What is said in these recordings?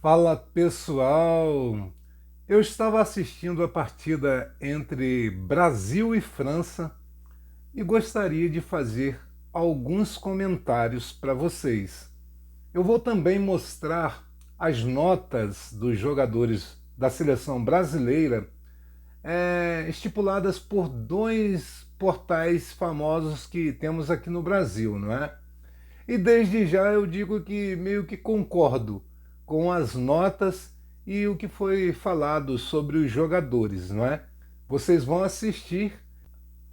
Fala pessoal! Eu estava assistindo a partida entre Brasil e França e gostaria de fazer alguns comentários para vocês. Eu vou também mostrar as notas dos jogadores da seleção brasileira, estipuladas por dois portais famosos que temos aqui no Brasil, não é? E desde já eu digo que meio que concordo com as notas e o que foi falado sobre os jogadores, não é? Vocês vão assistir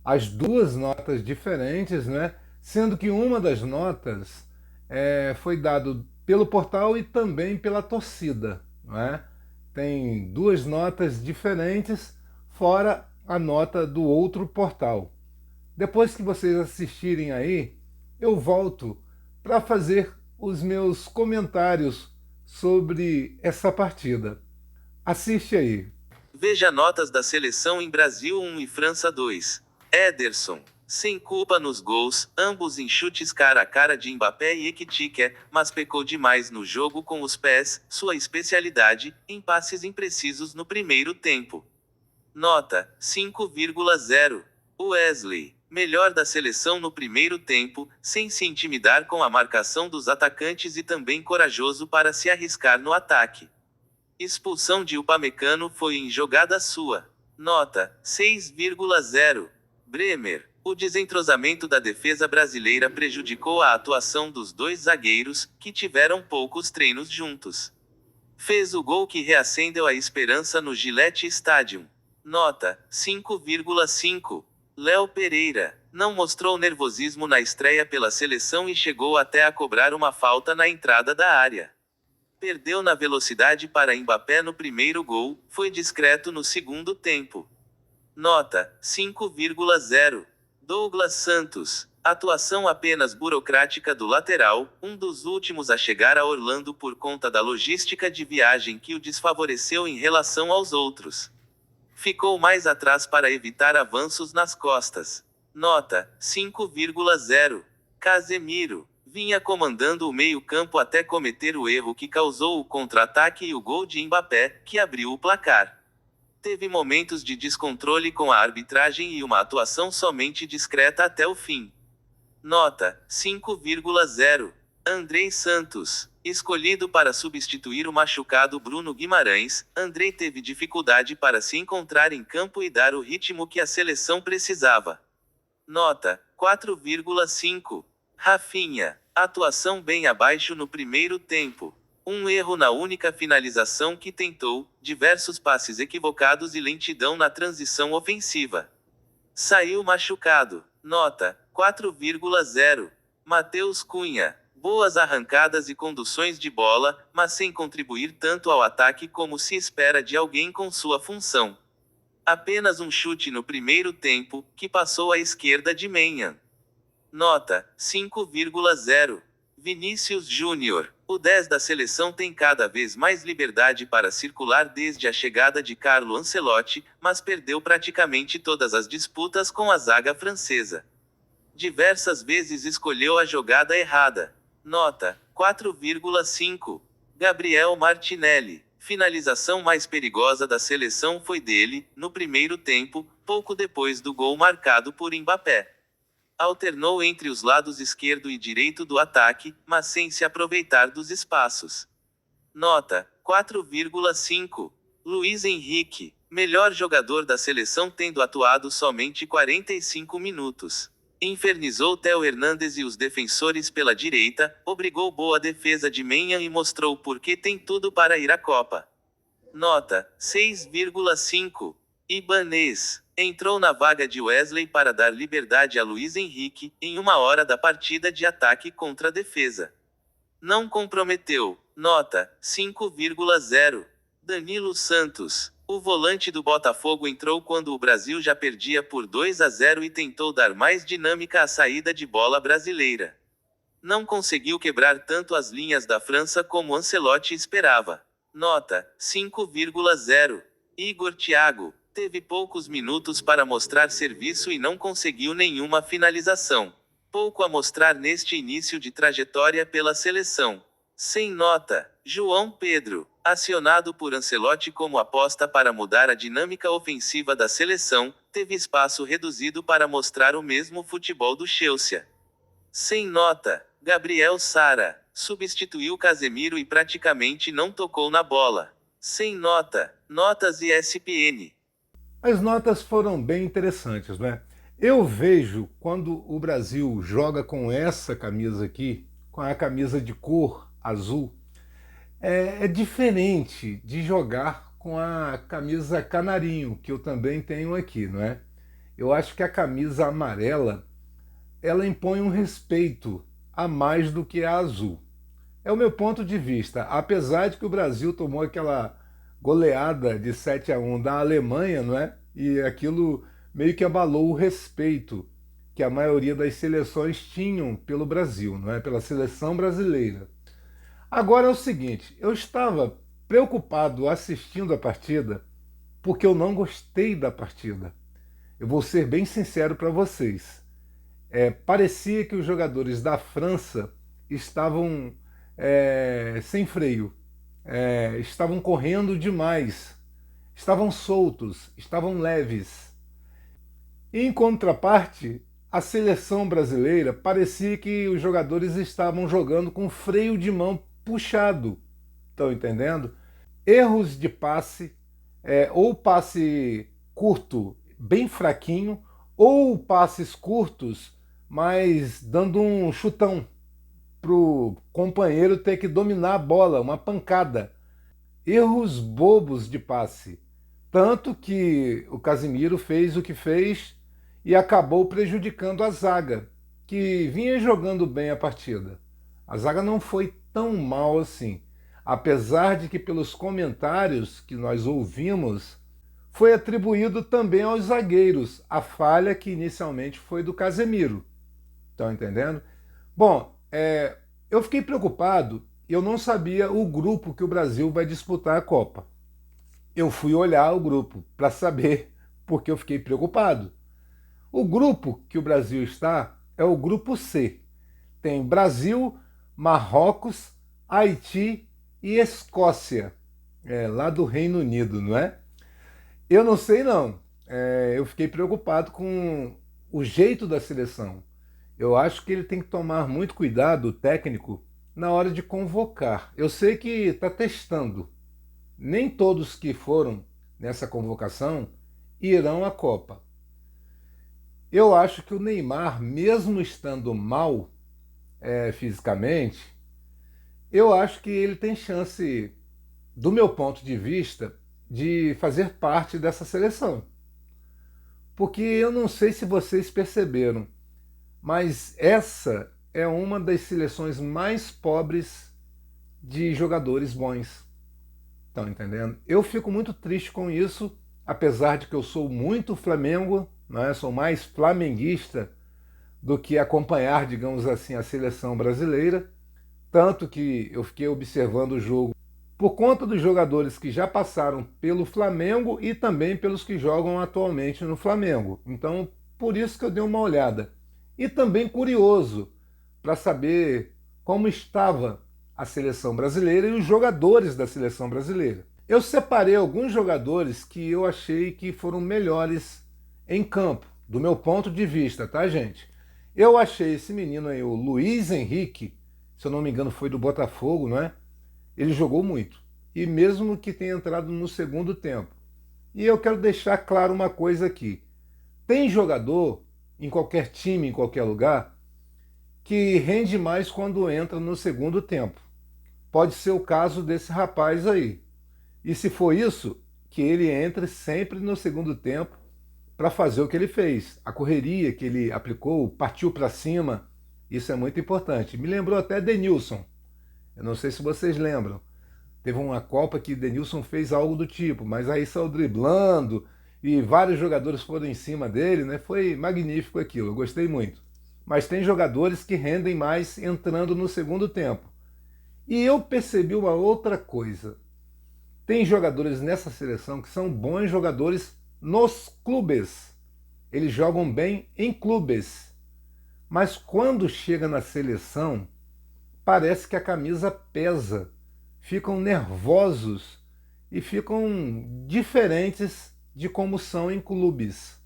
as duas notas diferentes, né? Sendo que uma das notas foi dado pelo portal e também pela torcida, não é? Tem duas notas diferentes, fora a nota do outro portal. Depois que vocês assistirem aí, eu volto para fazer os meus comentários sobre essa partida. Assiste aí. Veja notas da seleção em Brasil 1 e França 2. Ederson. Sem culpa nos gols, ambos em chutes cara a cara de Mbappé e Ekitike, mas pecou demais no jogo com os pés, sua especialidade, em passes imprecisos no primeiro tempo. Nota: 5,0. Wesley. Melhor da seleção no primeiro tempo, sem se intimidar com a marcação dos atacantes e também corajoso para se arriscar no ataque. Expulsão de Upamecano foi em jogada sua. Nota: 6,0. Bremer. O desentrosamento da defesa brasileira prejudicou a atuação dos dois zagueiros, que tiveram poucos treinos juntos. Fez o gol que reacendeu a esperança no Gillette Stadium. Nota: 5,5. Léo Pereira. Não mostrou nervosismo na estreia pela seleção e chegou até a cobrar uma falta na entrada da área. Perdeu na velocidade para Mbappé no primeiro gol, foi discreto no segundo tempo. Nota: 5,0. Douglas Santos. Atuação apenas burocrática do lateral, um dos últimos a chegar a Orlando por conta da logística de viagem que o desfavoreceu em relação aos outros. Ficou mais atrás para evitar avanços nas costas. Nota: 5,0. Casemiro. Vinha comandando o meio-campo até cometer o erro que causou o contra-ataque e o gol de Mbappé, que abriu o placar. Teve momentos de descontrole com a arbitragem e uma atuação somente discreta até o fim. Nota: 5,0. Andrei Santos. Escolhido para substituir o machucado Bruno Guimarães, Andrei teve dificuldade para se encontrar em campo e dar o ritmo que a seleção precisava. Nota: 4,5. Rafinha. Atuação bem abaixo no primeiro tempo. Um erro na única finalização que tentou, diversos passes equivocados e lentidão na transição ofensiva. Saiu machucado. Nota: 4,0. Matheus Cunha. Boas arrancadas e conduções de bola, mas sem contribuir tanto ao ataque como se espera de alguém com sua função. Apenas um chute no primeiro tempo, que passou à esquerda de Menhan. Nota: 5,0. Vinícius Júnior. O 10 da seleção tem cada vez mais liberdade para circular desde a chegada de Carlo Ancelotti, mas perdeu praticamente todas as disputas com a zaga francesa. Diversas vezes escolheu a jogada errada. Nota: 4,5. Gabriel Martinelli. Finalização mais perigosa da seleção foi dele, no primeiro tempo, pouco depois do gol marcado por Mbappé. Alternou entre os lados esquerdo e direito do ataque, mas sem se aproveitar dos espaços. Nota: 4,5. Luiz Henrique. Melhor jogador da seleção tendo atuado somente 45 minutos. Infernizou Theo Hernandes e os defensores pela direita, obrigou boa defesa de Menhan e mostrou por que tem tudo para ir à Copa. Nota: 6,5. Ibanez. Entrou na vaga de Wesley para dar liberdade a Luiz Henrique, em uma hora da partida de ataque contra a defesa. Não comprometeu. Nota: 5,0. Danilo Santos. O volante do Botafogo entrou quando o Brasil já perdia por 2-0 e tentou dar mais dinâmica à saída de bola brasileira. Não conseguiu quebrar tanto as linhas da França como Ancelotti esperava. Nota: 5,0. Igor Thiago. Teve poucos minutos para mostrar serviço e não conseguiu nenhuma finalização. Pouco a mostrar neste início de trajetória pela seleção. Sem nota. João Pedro. Acionado por Ancelotti como aposta para mudar a dinâmica ofensiva da seleção, teve espaço reduzido para mostrar o mesmo futebol do Chelsea. Sem nota, Gabriel Sara substituiu Casemiro e praticamente não tocou na bola. Sem nota, notas ESPN. As notas foram bem interessantes, né? Eu vejo quando o Brasil joga com essa camisa aqui, com a camisa de cor azul, é diferente de jogar com a camisa canarinho, que eu também tenho aqui, não é? Eu acho que a camisa amarela, ela impõe um respeito a mais do que a azul. É o meu ponto de vista. Apesar de que o Brasil tomou aquela goleada de 7-1 da Alemanha, não é? E aquilo meio que abalou o respeito que a maioria das seleções tinham pelo Brasil, não é? Pela seleção brasileira. Agora é o seguinte, eu estava preocupado assistindo a partida porque eu não gostei da partida. Eu vou ser bem sincero para vocês. Parecia que os jogadores da França estavam sem freio, estavam correndo demais, estavam soltos, estavam leves. Em contraparte, a seleção brasileira parecia que os jogadores estavam jogando com freio de mão puxado. Estão entendendo? Erros de passe, ou passe curto bem fraquinho, ou passes curtos, mas dando um chutão para o companheiro ter que dominar a bola, uma pancada. Erros bobos de passe. Tanto que o Casemiro fez o que fez e acabou prejudicando a zaga, que vinha jogando bem a partida. A zaga não foi tão mal assim, apesar de que pelos comentários que nós ouvimos, foi atribuído também aos zagueiros a falha que inicialmente foi do Casemiro. Estão entendendo? Bom, eu fiquei preocupado, eu não sabia o grupo que o Brasil vai disputar a Copa. Eu fui olhar o grupo para saber porque eu fiquei preocupado. O grupo que o Brasil está é o grupo C. Tem Brasil, Marrocos, Haiti e Escócia, lá do Reino Unido, não é? Eu não sei não. Eu fiquei preocupado com o jeito da seleção. Eu acho que ele tem que tomar muito cuidado, o técnico, na hora de convocar. Eu sei que está testando. Nem todos que foram nessa convocação irão à Copa. Eu acho que o Neymar, mesmo estando mal fisicamente, eu acho que ele tem chance, do meu ponto de vista, de fazer parte dessa seleção. Porque eu não sei se vocês perceberam, mas essa é uma das seleções mais pobres de jogadores bons. Estão entendendo? Eu fico muito triste com isso, apesar de que eu sou muito Flamengo, né? Sou mais flamenguista do que acompanhar, digamos assim, a seleção brasileira. Tanto que eu fiquei observando o jogo por conta dos jogadores que já passaram pelo Flamengo e também pelos que jogam atualmente no Flamengo. Então, por isso que eu dei uma olhada. E também curioso para saber como estava a seleção brasileira e os jogadores da seleção brasileira. Eu separei alguns jogadores que eu achei que foram melhores em campo, do meu ponto de vista, tá, gente? Eu achei esse menino aí, o Luiz Henrique, se eu não me engano foi do Botafogo, não é? Ele jogou muito, e mesmo que tenha entrado no segundo tempo. E eu quero deixar claro uma coisa aqui. Tem jogador, em qualquer time, em qualquer lugar, que rende mais quando entra no segundo tempo. Pode ser o caso desse rapaz aí. E se for isso, que ele entre sempre no segundo tempo para fazer o que ele fez. A correria que ele aplicou, partiu para cima, isso é muito importante. Me lembrou até Denilson. Eu não sei se vocês lembram. Teve uma Copa que Denilson fez algo do tipo, mas aí saiu driblando e vários jogadores foram em cima dele, né? Foi magnífico aquilo, eu gostei muito. Mas tem jogadores que rendem mais entrando no segundo tempo. E eu percebi uma outra coisa. Tem jogadores nessa seleção que são bons jogadores nos clubes. Eles jogam bem em clubes. Mas quando chega na seleção, parece que a camisa pesa. ficam nervosos e ficam diferentes de como são em clubes.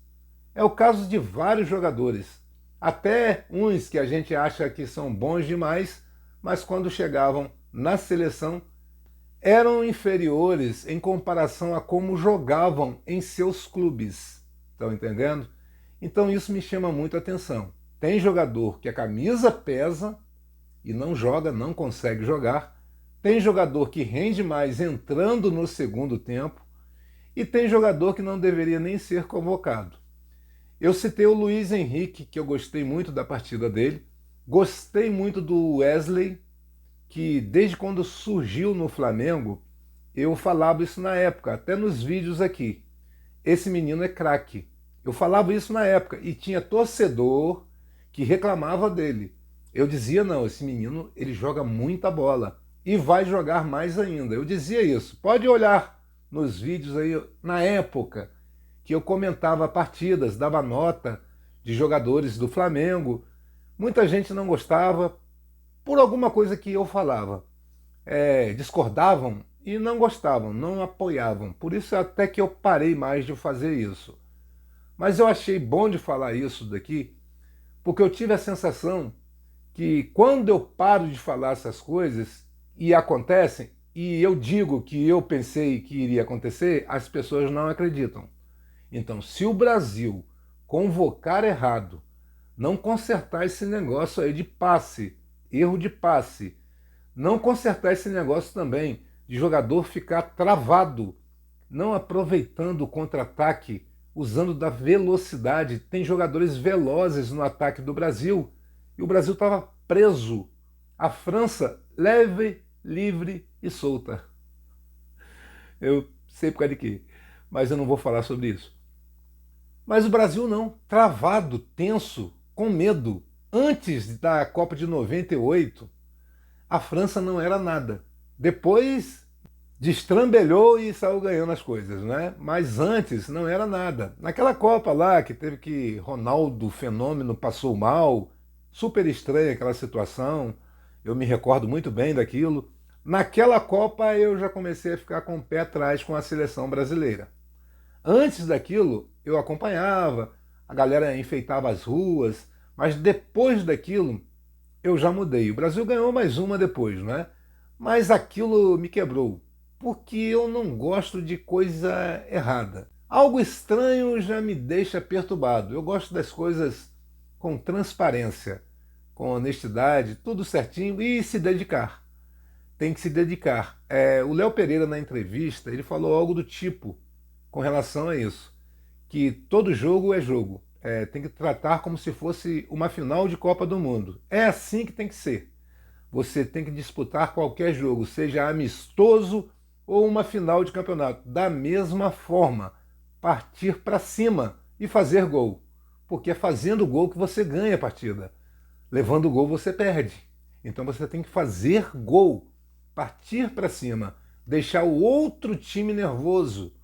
É o caso de vários jogadores, até uns que a gente acha que são bons demais, mas quando chegavam na seleção eram inferiores em comparação a como jogavam em seus clubes. Estão entendendo? Então isso me chama muito a atenção. Tem jogador que a camisa pesa e não joga, não consegue jogar. Tem jogador que rende mais entrando no segundo tempo. E tem jogador que não deveria nem ser convocado. Eu citei o Luiz Henrique, que eu gostei muito da partida dele. Gostei muito do Wesley, que desde quando surgiu no Flamengo, eu falava isso na época, até nos vídeos aqui. Esse menino é craque. Eu falava isso na época e tinha torcedor que reclamava dele. Eu dizia, não, esse menino ele joga muita bola e vai jogar mais ainda. Eu dizia isso. Pode olhar nos vídeos aí na época que eu comentava partidas, dava nota de jogadores do Flamengo. Muita gente não gostava por alguma coisa que eu falava. Discordavam e não gostavam, não apoiavam. Por isso até que eu parei mais de fazer isso. Mas eu achei bom de falar isso daqui, porque eu tive a sensação que quando eu paro de falar essas coisas e acontecem, e eu digo que eu pensei que iria acontecer, as pessoas não acreditam. Então, se o Brasil convocar errado, não consertar esse negócio aí de passe, erro de passe, não consertar esse negócio também de jogador ficar travado, não aproveitando o contra-ataque, usando da velocidade. Tem jogadores velozes no ataque do Brasil e o Brasil estava preso. A França leve, livre e solta. Eu sei por causa de quê, mas eu não vou falar sobre isso. Mas o Brasil não, travado, tenso, com medo. Antes da Copa de 98, a França não era nada. Depois destrambelhou e saiu ganhando as coisas, né? Mas antes não era nada. Naquela Copa lá, que teve que Ronaldo Fenômeno passou mal, super estranha aquela situação, eu me recordo muito bem daquilo. Naquela Copa eu já comecei a ficar com o pé atrás com a seleção brasileira. Antes daquilo eu acompanhava, a galera enfeitava as ruas, mas depois daquilo eu já mudei. O Brasil ganhou mais uma depois, né? Mas aquilo me quebrou, porque eu não gosto de coisa errada. Algo estranho já me deixa perturbado. Eu gosto das coisas com transparência, com honestidade, tudo certinho e se dedicar. Tem que se dedicar. O Léo Pereira, na entrevista, ele falou algo do tipo com relação a isso, que todo jogo é jogo. Tem que tratar como se fosse uma final de Copa do Mundo. É assim que tem que ser. Você tem que disputar qualquer jogo, seja amistoso ou uma final de campeonato. Da mesma forma, partir para cima e fazer gol. Porque é fazendo gol que você ganha a partida. Levando gol você perde. Então você tem que fazer gol, partir para cima, deixar o outro time nervoso.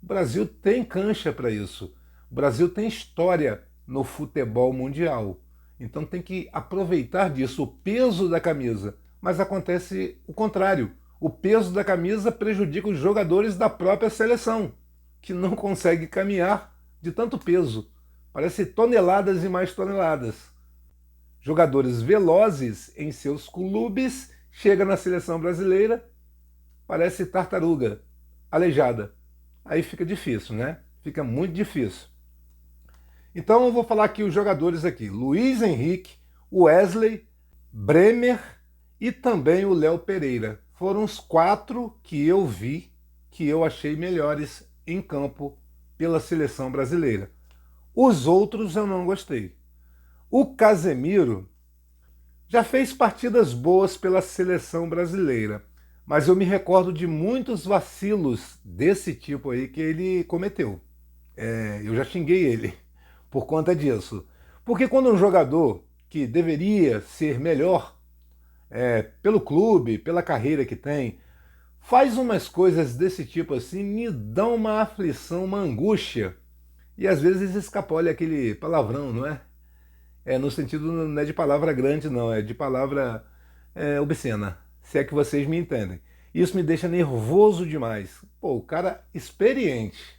O Brasil tem cancha para isso. O Brasil tem história no futebol mundial. Então tem que aproveitar disso, o peso da camisa. Mas acontece o contrário. O peso da camisa prejudica os jogadores da própria seleção, que não conseguem caminhar de tanto peso. Parece toneladas e mais toneladas. Jogadores velozes em seus clubes, chega na seleção brasileira, parece tartaruga, aleijada. Aí fica difícil, né? Fica muito difícil. Então eu vou falar aqui os jogadores aqui. Luiz Henrique, Wesley, Bremer e também o Léo Pereira. Foram os 4 que eu vi, que eu achei melhores em campo pela seleção brasileira. Os outros eu não gostei. O Casemiro já fez partidas boas pela seleção brasileira, mas eu me recordo de muitos vacilos desse tipo aí que ele cometeu. Eu já xinguei ele por conta disso. Porque quando um jogador que deveria ser melhor pelo clube, pela carreira que tem, faz umas coisas desse tipo assim, me dão uma aflição, uma angústia. E às vezes escapole aquele palavrão, não é? No sentido não é de palavra grande, não, é de palavra obscena, se é que vocês me entendem. Isso me deixa nervoso demais. Pô, o cara experiente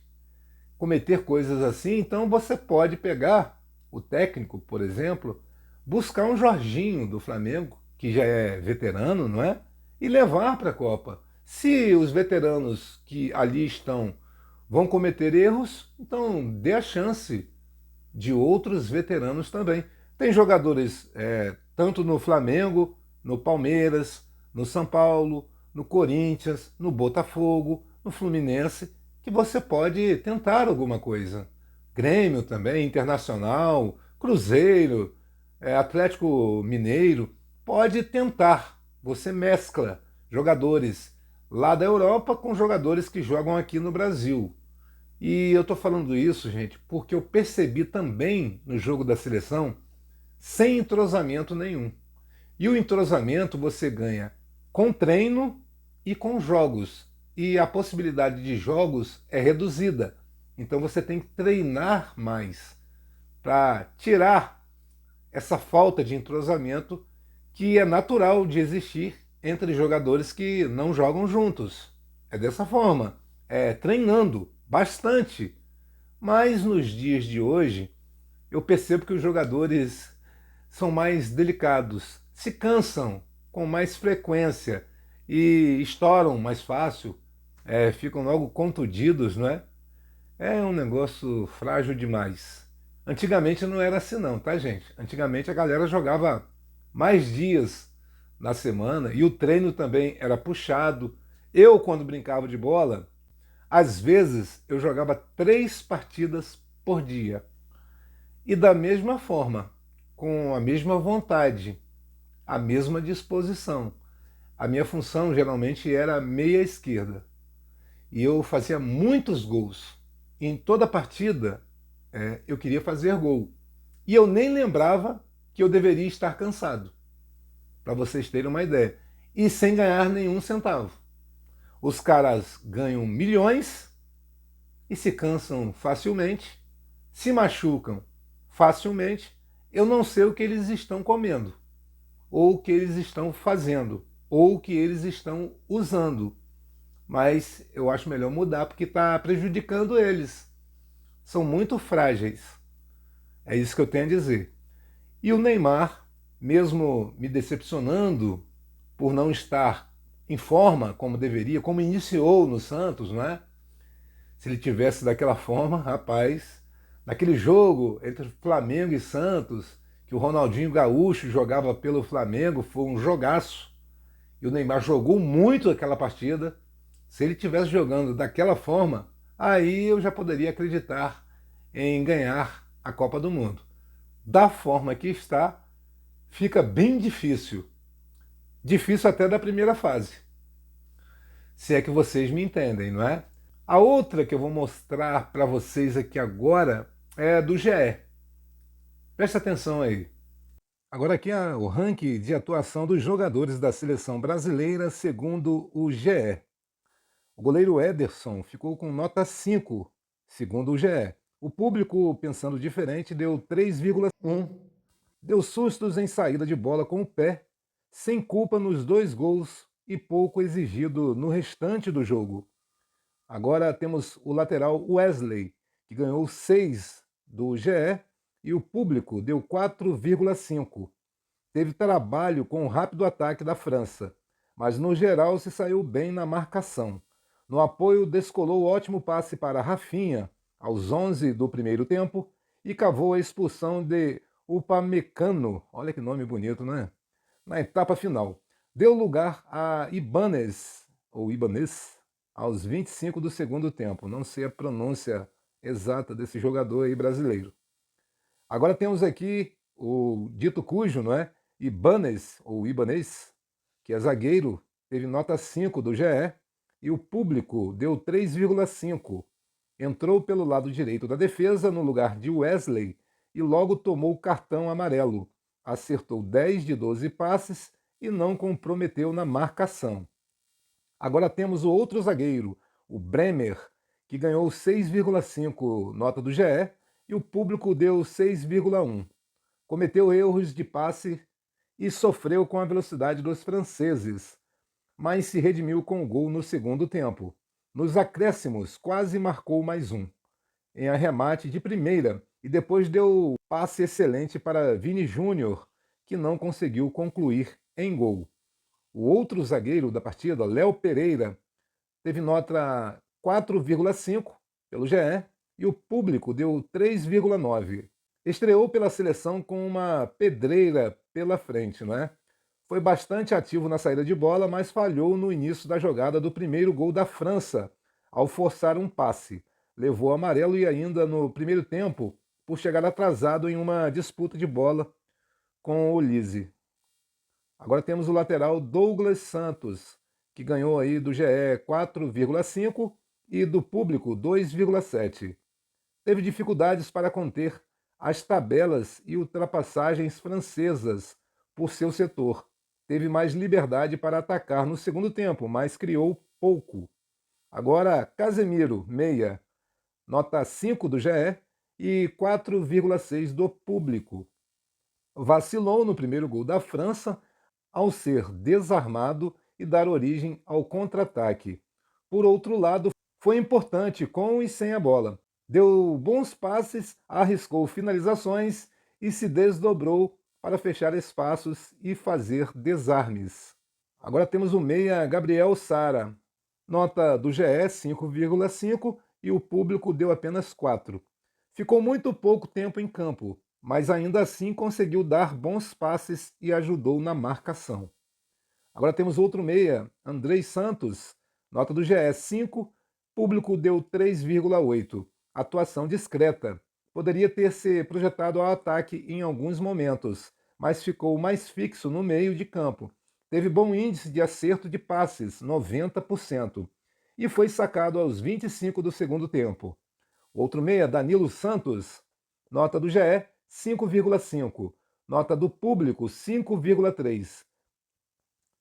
cometer coisas assim, então você pode pegar o técnico, por exemplo, buscar um Jorginho do Flamengo, que já é veterano, não é? E levar para a Copa. Se os veteranos que ali estão vão cometer erros, então dê a chance de outros veteranos também. Tem jogadores tanto no Flamengo, no Palmeiras, no São Paulo, no Corinthians, no Botafogo, no Fluminense, que você pode tentar alguma coisa. Grêmio também, Internacional, Cruzeiro, Atlético Mineiro, pode tentar. Você mescla jogadores lá da Europa com jogadores que jogam aqui no Brasil. E eu estou falando isso, gente, porque eu percebi também no jogo da seleção sem entrosamento nenhum. E o entrosamento você ganha com treino e com jogos. E a possibilidade de jogos é reduzida. Então você tem que treinar mais para tirar essa falta de entrosamento que é natural de existir entre jogadores que não jogam juntos. É dessa forma, é treinando bastante. Mas nos dias de hoje, eu percebo que os jogadores são mais delicados, se cansam com mais frequência e estouram mais fácil, ficam logo contundidos, não é? É um negócio frágil demais. Antigamente não era assim não, tá, gente? Antigamente a galera jogava mais dias na semana e o treino também era puxado. Eu, quando brincava de bola, às vezes eu jogava 3 partidas por dia. E da mesma forma, com a mesma vontade, a mesma disposição. A minha função geralmente era meia esquerda. E eu fazia muitos gols. E em toda partida eu queria fazer gol. E eu nem lembrava que eu deveria estar cansado, para vocês terem uma ideia. E sem ganhar nenhum centavo. Os caras ganham milhões e se cansam facilmente, se machucam facilmente. Eu não sei o que eles estão comendo, ou o que eles estão fazendo, ou o que eles estão usando. Mas eu acho melhor mudar porque está prejudicando eles. São muito frágeis. É isso que eu tenho a dizer. E o Neymar, mesmo me decepcionando por não estar em forma como deveria, como iniciou no Santos, não é? Se ele tivesse daquela forma, rapaz, naquele jogo entre Flamengo e Santos, que o Ronaldinho Gaúcho jogava pelo Flamengo, foi um jogaço. E o Neymar jogou muito aquela partida. Se ele estivesse jogando daquela forma, aí eu já poderia acreditar em ganhar a Copa do Mundo. Da forma que está, fica bem difícil. Difícil até da primeira fase. Se é que vocês me entendem, não é? A outra que eu vou mostrar para vocês aqui agora é do GE. Presta atenção aí. Agora aqui é o ranking de atuação dos jogadores da seleção brasileira segundo o GE. O goleiro Ederson ficou com nota 5, segundo o GE. O público, pensando diferente, deu 3,1. Deu sustos em saída de bola com o pé, sem culpa nos 2 gols e pouco exigido no restante do jogo. Agora temos o lateral Wesley, que ganhou 6 do GE e o público deu 4,5. Teve trabalho com o rápido ataque da França, mas no geral se saiu bem na marcação. No apoio descolou ótimo passe para Rafinha, aos 11 do primeiro tempo, e cavou a expulsão de Upamecano, olha que nome bonito, não é? Na etapa final. Deu lugar a Ibanez, ou Ibanez, aos 25 do segundo tempo. Não sei a pronúncia exata desse jogador aí brasileiro. Agora temos aqui o dito cujo, não é? Ibanez, ou Ibanez, que é zagueiro, teve nota 5 do GE e o público deu 3,5. Entrou pelo lado direito da defesa no lugar de Wesley e logo tomou o cartão amarelo. Acertou 10 de 12 passes e não comprometeu na marcação. Agora temos o outro zagueiro, o Bremer, que ganhou 6,5 nota do GE e o público deu 6,1. Cometeu erros de passe e sofreu com a velocidade dos franceses. mas se redimiu com o gol no segundo tempo. Nos acréscimos, quase marcou mais um, em arremate de primeira, e depois deu passe excelente para Vini Júnior, que não conseguiu concluir em gol. O outro zagueiro da partida, Léo Pereira, teve nota 4,5 pelo GE e o público deu 3,9. Estreou pela seleção com uma pedreira pela frente, não é? Foi bastante ativo na saída de bola, mas falhou no início da jogada do primeiro gol da França, ao forçar um passe. Levou amarelo e ainda no primeiro tempo, por chegar atrasado em uma disputa de bola com o Lise. Agora temos o lateral Douglas Santos, que ganhou aí do GE 4,5 e do público 2,7. Teve dificuldades para conter as tabelas e ultrapassagens francesas por seu setor. Teve mais liberdade para atacar no segundo tempo, mas criou pouco. Agora, Casemiro, meia, nota 5 do GE e 4,6 do público. Vacilou no primeiro gol da França ao ser desarmado e dar origem ao contra-ataque. Por outro lado, foi importante com e sem a bola. Deu bons passes, arriscou finalizações e se desdobrou para fechar espaços e fazer desarmes. Agora temos o meia Gabriel Sara. Nota do GE 5,5 e o público deu apenas 4. Ficou muito pouco tempo em campo, mas ainda assim conseguiu dar bons passes e ajudou na marcação. Agora temos outro meia, Andrei Santos, nota do GE 5, público deu 3,8. Atuação discreta. Poderia ter se projetado ao ataque em alguns momentos, mas ficou mais fixo no meio de campo. Teve bom índice de acerto de passes, 90%, e foi sacado aos 25 do segundo tempo. Outro meia, Danilo Santos, nota do GE 5,5, nota do público 5,3.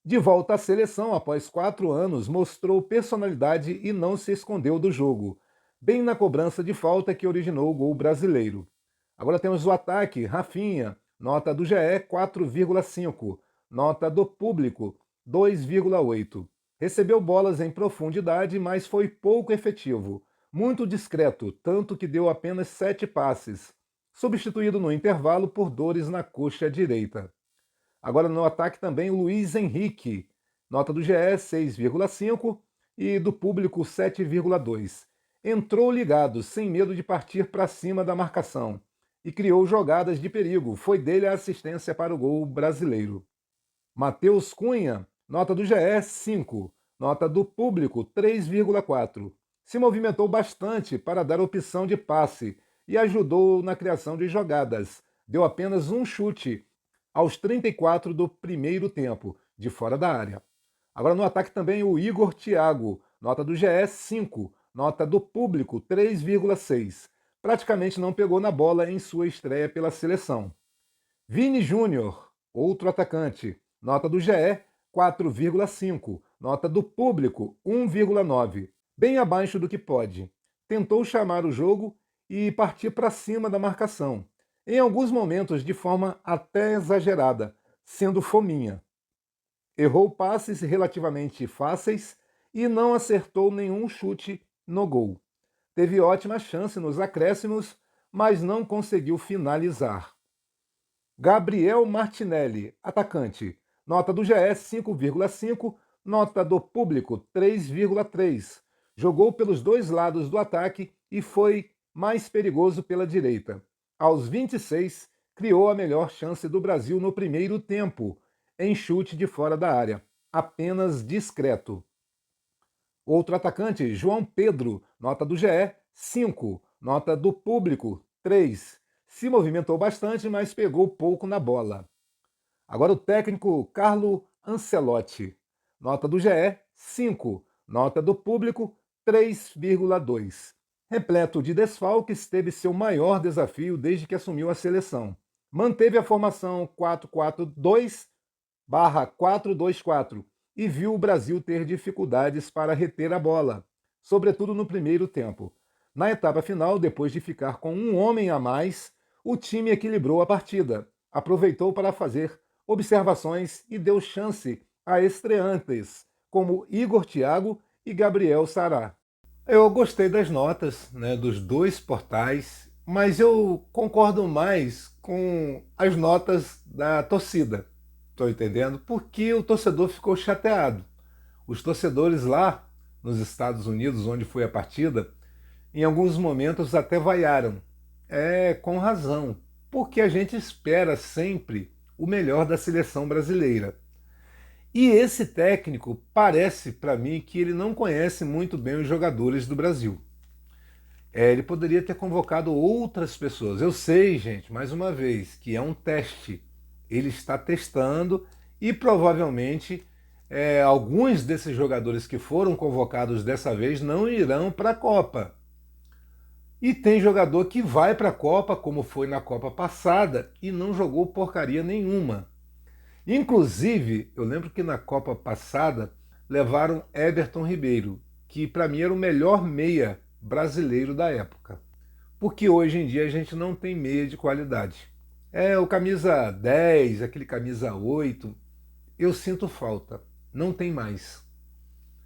De volta à seleção após 4 anos, mostrou personalidade e não se escondeu do jogo, bem na cobrança de falta que originou o gol brasileiro. Agora temos o ataque, Rafinha, nota do GE 4,5, nota do público 2,8. Recebeu bolas em profundidade, mas foi pouco efetivo, muito discreto, tanto que deu apenas 7 passes, substituído no intervalo por dores na coxa direita. Agora no ataque também o Luiz Henrique, nota do GE 6,5 e do público 7,2. Entrou ligado, sem medo de partir para cima da marcação, e criou jogadas de perigo. Foi dele a assistência para o gol brasileiro. Matheus Cunha, nota do GE 5, nota do público 3,4. Se movimentou bastante para dar opção de passe e ajudou na criação de jogadas. Deu apenas um chute aos 34 do primeiro tempo, de fora da área. Agora no ataque também o Igor Thiago, nota do GE 5, nota do público 3,6. Praticamente não pegou na bola em sua estreia pela seleção. Vini Júnior, outro atacante, nota do GE 4,5, nota do público 1,9. Bem abaixo do que pode. Tentou chamar o jogo e partir para cima da marcação, em alguns momentos de forma até exagerada, sendo fominha. Errou passes relativamente fáceis e não acertou nenhum chute no gol. Teve ótima chance nos acréscimos, mas não conseguiu finalizar. Gabriel Martinelli, atacante, nota do GE 5,5, nota do público 3,3. Jogou pelos dois lados do ataque e foi mais perigoso pela direita. Aos 26, criou a melhor chance do Brasil no primeiro tempo, em chute de fora da área, apenas discreto. Outro atacante, João Pedro, nota do GE 5, nota do público 3. Se movimentou bastante, mas pegou pouco na bola. Agora o técnico Carlo Ancelotti, nota do GE 5, nota do público 3,2. Repleto de desfalques, teve seu maior desafio desde que assumiu a seleção. Manteve a formação 4-4-2/4-2-4 e viu o Brasil ter dificuldades para reter a bola, sobretudo no primeiro tempo. Na etapa final, depois de ficar com um homem a mais, o time equilibrou a partida, aproveitou para fazer observações e deu chance a estreantes, como Igor Thiago e Gabriel Sará. Eu gostei das notas, né, dos dois portais, mas eu concordo mais com as notas da torcida. Estou entendendo? Porque o torcedor ficou chateado. Os torcedores lá nos Estados Unidos, onde foi a partida, em alguns momentos até vaiaram. É, com razão, porque a gente espera sempre o melhor da seleção brasileira. E esse técnico parece para mim que ele não conhece muito bem os jogadores do Brasil. Ele poderia ter convocado outras pessoas. Eu sei, gente, mais uma vez, que é um teste. Ele está testando e provavelmente alguns desses jogadores que foram convocados dessa vez não irão para a Copa. E tem jogador que vai para a Copa, como foi na Copa passada, e não jogou porcaria nenhuma. Inclusive, eu lembro que na Copa passada levaram Everton Ribeiro, que para mim era o melhor meia brasileiro da época. Porque hoje em dia a gente não tem meia de qualidade. O camisa 10, aquele camisa 8, eu sinto falta. Não tem mais.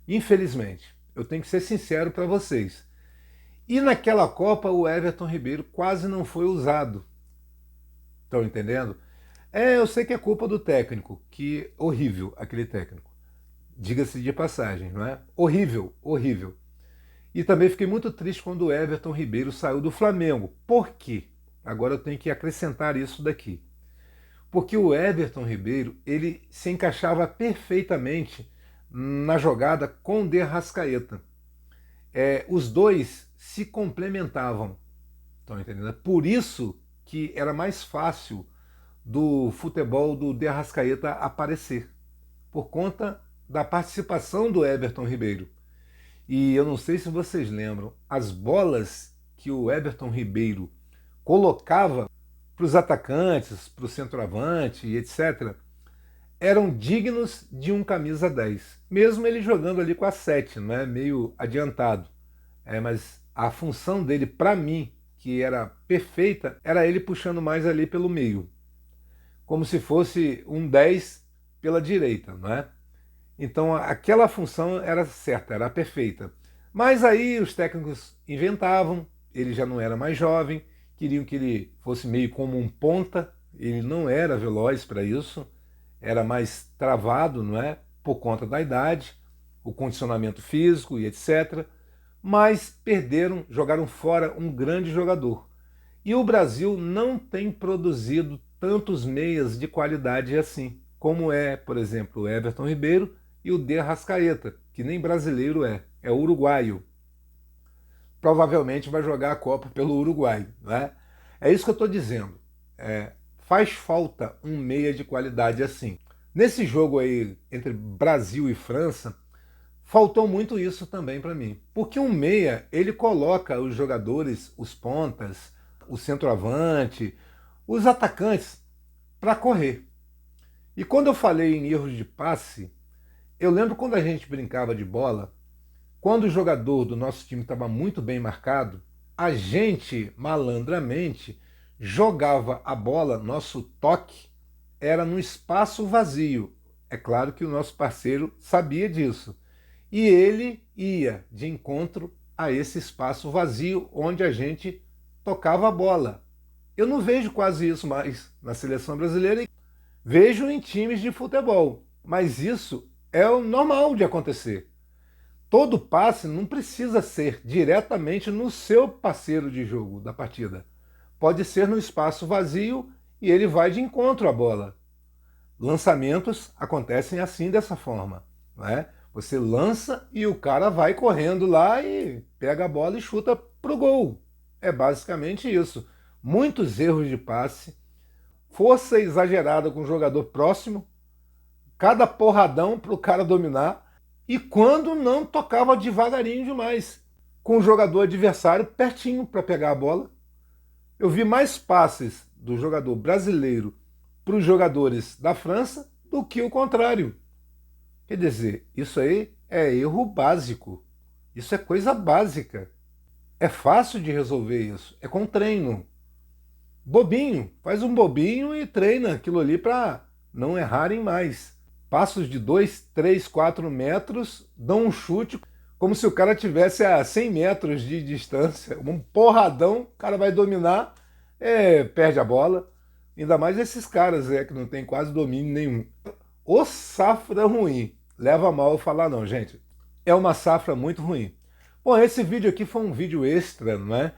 Infelizmente, eu tenho que ser sincero para vocês. E naquela Copa o Everton Ribeiro quase não foi usado. Estão entendendo? Eu sei que é culpa do técnico, que horrível aquele técnico. Diga-se de passagem, não é? Horrível, horrível. E também fiquei muito triste quando o Everton Ribeiro saiu do Flamengo. Por quê? Agora eu tenho que acrescentar isso daqui. Porque o Everton Ribeiro, ele se encaixava perfeitamente na jogada com o De Arrascaeta. Os dois se complementavam. Estão entendendo? Por isso que era mais fácil do futebol do De Arrascaeta aparecer, por conta da participação do Everton Ribeiro. E eu não sei se vocês lembram, as bolas que o Everton Ribeiro colocava para os atacantes, para o centroavante e etc., eram dignos de um camisa 10. Mesmo ele jogando ali com a 7, não é? Meio adiantado. Mas a função dele, para mim, que era perfeita, era ele puxando mais ali pelo meio. Como se fosse um 10 pela direita, não é? Então aquela função era certa, era perfeita. Mas aí os técnicos inventavam, ele já não era mais jovem, queriam que ele fosse meio como um ponta, ele não era veloz para isso, era mais travado, não é? Por conta da idade, o condicionamento físico e etc. Mas perderam, jogaram fora um grande jogador. E o Brasil não tem produzido tantos meias de qualidade assim, como por exemplo, o Everton Ribeiro e o De Arrascaeta, que nem brasileiro é uruguaio. Provavelmente vai jogar a Copa pelo Uruguai, né? É isso que eu estou dizendo. Faz falta um meia de qualidade assim. Nesse jogo aí entre Brasil e França, faltou muito isso também para mim. Porque um meia, ele coloca os jogadores, os pontas, o centroavante, os atacantes para correr. E quando eu falei em erros de passe, eu lembro quando a gente brincava de bola, quando o jogador do nosso time estava muito bem marcado, a gente malandramente jogava a bola, nosso toque era no espaço vazio. É claro que o nosso parceiro sabia disso. E ele ia de encontro a esse espaço vazio onde a gente tocava a bola. Eu não vejo quase isso mais na seleção brasileira. Vejo em times de futebol, mas isso é o normal de acontecer. Todo passe não precisa ser diretamente no seu parceiro de jogo da partida. Pode ser no espaço vazio e ele vai de encontro à bola. Lançamentos acontecem assim, dessa forma, não é? Você lança e o cara vai correndo lá e pega a bola e chuta pro gol. É basicamente isso. Muitos erros de passe, força exagerada com o jogador próximo, cada porradão para o cara dominar, e quando não, tocava devagarinho demais, com o jogador adversário pertinho para pegar a bola. Eu vi mais passes do jogador brasileiro para os jogadores da França do que o contrário. Quer dizer, isso aí é erro básico. Isso é coisa básica. É fácil de resolver isso. É com treino. Bobinho. Faz um bobinho e treina aquilo ali para não errarem mais. passos de 2, 3, 4 metros, dão um chute como se o cara tivesse a 100 metros de distância. Um porradão, o cara vai dominar, perde a bola. Ainda mais esses caras que não tem quase domínio nenhum. Ô safra ruim. Leva mal eu falar não, gente. É uma safra muito ruim. Bom, esse vídeo aqui foi um vídeo extra, não é?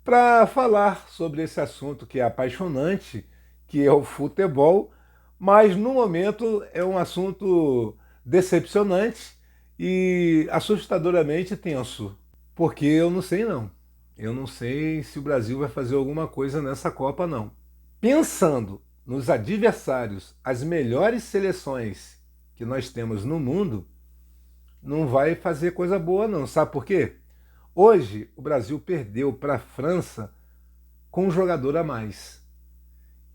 Para falar sobre esse assunto que é apaixonante, que é o futebol, mas no momento é um assunto decepcionante e assustadoramente tenso, porque eu não sei não. Eu não sei se o Brasil vai fazer alguma coisa nessa Copa não. Pensando nos adversários, as melhores seleções que nós temos no mundo, não vai fazer coisa boa não. Sabe por quê? Hoje o Brasil perdeu para a França com um jogador a mais.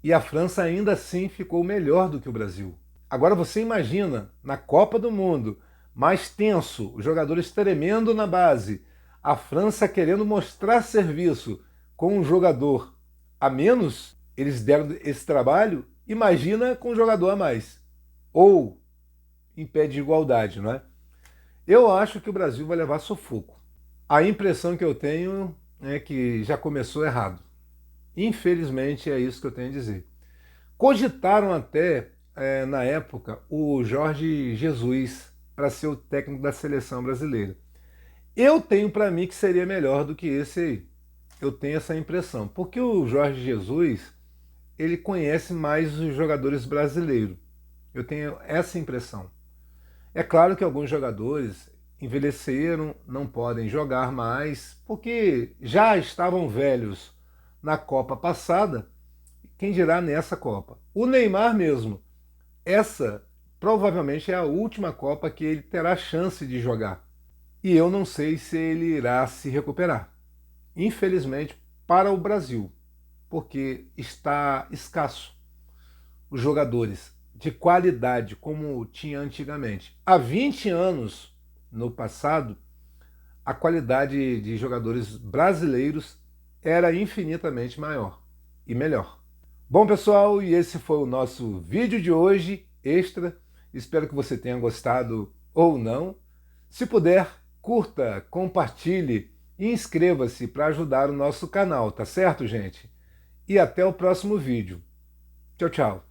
E a França ainda assim ficou melhor do que o Brasil. Agora você imagina, na Copa do Mundo, mais tenso, os jogadores tremendo na base, a França querendo mostrar serviço com um jogador a menos, eles deram esse trabalho, imagina com um jogador a mais. Ou em pé de igualdade, não é? Eu acho que o Brasil vai levar sufoco. A impressão que eu tenho é que já começou errado. Infelizmente é isso que eu tenho a dizer. Cogitaram até, na época, o Jorge Jesus para ser o técnico da seleção brasileira. Eu tenho para mim que seria melhor do que esse aí. Eu tenho essa impressão. Porque o Jorge Jesus, ele conhece mais os jogadores brasileiros. Eu tenho essa impressão. É claro que alguns jogadores envelheceram, não podem jogar mais, porque já estavam velhos na Copa passada, quem dirá nessa Copa. O Neymar mesmo, essa provavelmente é a última Copa que ele terá chance de jogar. E eu não sei se ele irá se recuperar. Infelizmente para o Brasil, porque está escasso os jogadores de qualidade como tinha antigamente. Há 20 anos no passado, a qualidade de jogadores brasileiros era infinitamente maior e melhor. Bom, pessoal, e esse foi o nosso vídeo de hoje, extra. Espero que você tenha gostado ou não. Se puder, curta, compartilhe e inscreva-se para ajudar o nosso canal, tá certo, gente? E até o próximo vídeo. Tchau, tchau.